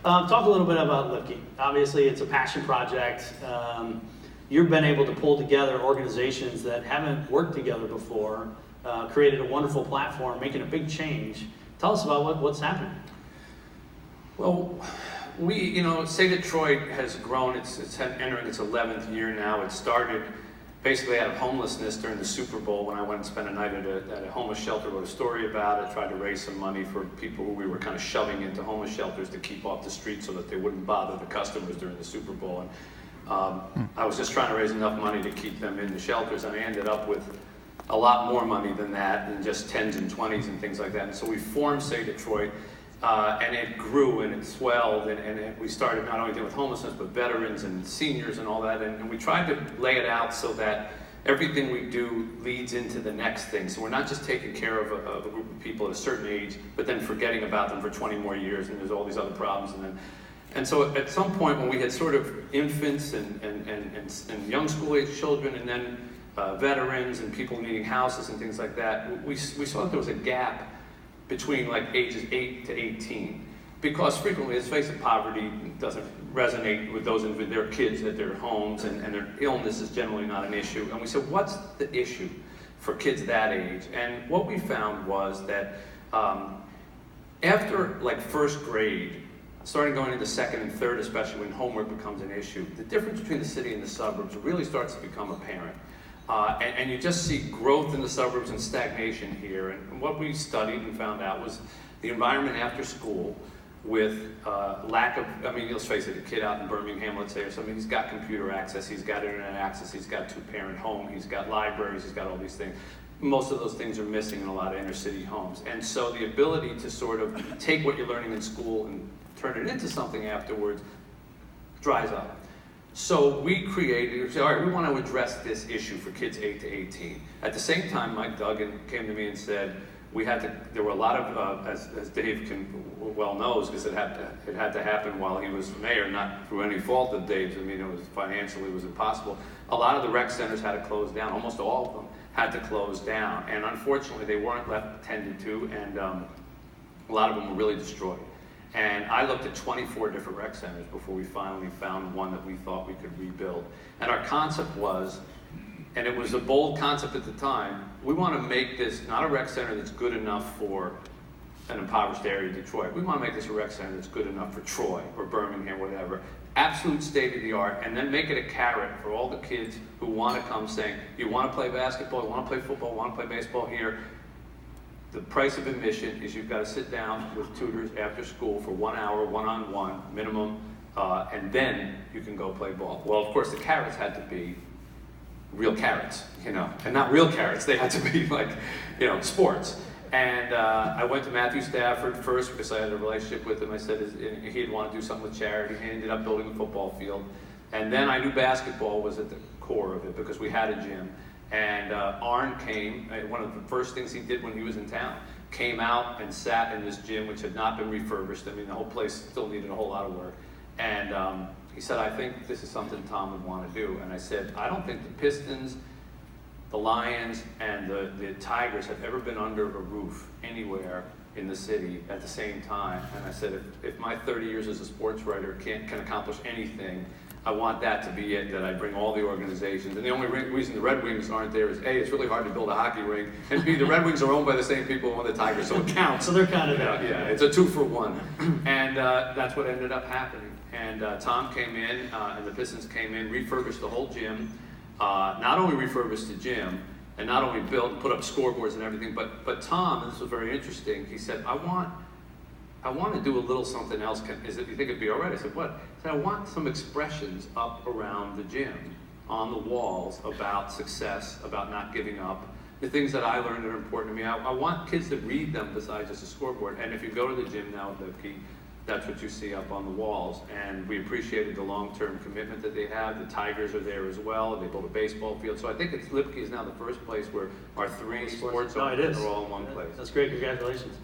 Talk a little bit about Lipke. Obviously, it's a passion project. You've been able to pull together organizations that haven't worked together before, created a wonderful platform, making a big change. Tell us about what's happening. Well, Say Detroit has grown. It's entering its 11th year now. It started basically out of homelessness during the Super Bowl when I went and spent a night at a homeless shelter, wrote a story about it, tried to raise some money for people who we were kind of shoving into homeless shelters to keep off the street so that they wouldn't bother the customers during the Super Bowl. And I was just trying to raise enough money to keep them in the shelters, and I ended up with a lot more money than that, and just 10s and 20s and things like that. And so we formed Say Detroit, and it grew and it swelled, and we started not only dealing with homelessness, but veterans and seniors and all that. And we tried to lay it out so that everything we do leads into the next thing. So we're not just taking care of a group of people at a certain age, but then forgetting about them for 20 more years, and there's all these other problems. And so at some point when we had sort of infants and young school-age children, and then veterans and people needing houses and things like that, we saw that there was a gap between like ages 8 to 18. Because frequently, let's face it, poverty doesn't resonate with those with their kids at their homes, and their illness is generally not an issue. And we said, what's the issue for kids that age? And what we found was that after like first grade, starting going into second and third, especially when homework becomes an issue, the difference between the city and the suburbs really starts to become apparent. And you just see growth in the suburbs and stagnation here. And what we studied and found out was the environment after school with lack of, let's face it, a kid out in Birmingham, let's say, or something, he's got computer access, he's got internet access, he's got two-parent home, he's got libraries, he's got all these things. Most of those things are missing in a lot of inner city homes. And so the ability to sort of take what you're learning in school and turn it into something afterwards dries up. So we said, all right, we want to address this issue for kids 8 to 18. At the same time, Mike Duggan came to me and said, there were a lot of, as Dave well knows, because it had to happen while he was mayor, not through any fault of Dave's. Financially it was impossible. A lot of the rec centers had to close down. Almost all of them had to close down. And unfortunately, they weren't left tended to, and a lot of them were really destroyed. And I looked at 24 different rec centers before we finally found one that we thought we could rebuild. And our concept was, and it was a bold concept at the time, we want to make this not a rec center that's good enough for an impoverished area of Detroit. We want to make this a rec center that's good enough for Troy or Birmingham, whatever. Absolute state of the art, and then make it a carrot for all the kids who want to come saying, you want to play basketball, you want to play football, you want to play baseball here. The price of admission is you've got to sit down with tutors after school for 1 hour, one-on-one, minimum, and then you can go play ball. Well, of course, the carrots had to be real carrots, and not real carrots. They had to be like, sports. And I went to Matthew Stafford first because I had a relationship with him. I said he'd want to do something with charity. He ended up building a football field. And then I knew basketball was at the core of it because we had a gym. And Arn came, one of the first things he did when he was in town, came out and sat in this gym, which had not been refurbished. The whole place still needed a whole lot of work. And he said, I think this is something Tom would want to do. And I said, I don't think the Pistons, the Lions, and the Tigers have ever been under a roof anywhere in the city at the same time. And I said, if my 30 years as a sports writer can accomplish anything, I want that to be it, that I bring all the organizations. And the only reason the Red Wings aren't there is A, it's really hard to build a hockey rink, and B, the Red Wings are owned by the same people who own the Tigers, so it counts. So they're kind of there. Yeah, it's a 2-for-1. And that's what ended up happening. And Tom came in, and the Pistons came in, refurbished the whole gym, not only refurbished the gym, and not only put up scoreboards and everything, but Tom, and this was very interesting, he said, I want to do a little something else. You think it'd be all right? I said, what? He said, I want some expressions up around the gym, on the walls, about success, about not giving up, the things that I learned that are important to me. I want kids to read them besides just a scoreboard. And if you go to the gym now at Lipke, that's what you see up on the walls. And we appreciated the long-term commitment that they have. The Tigers are there as well. They built a baseball field. So I think Lipke is now the first place where our 3 sports are all in one place. That's great. Congratulations.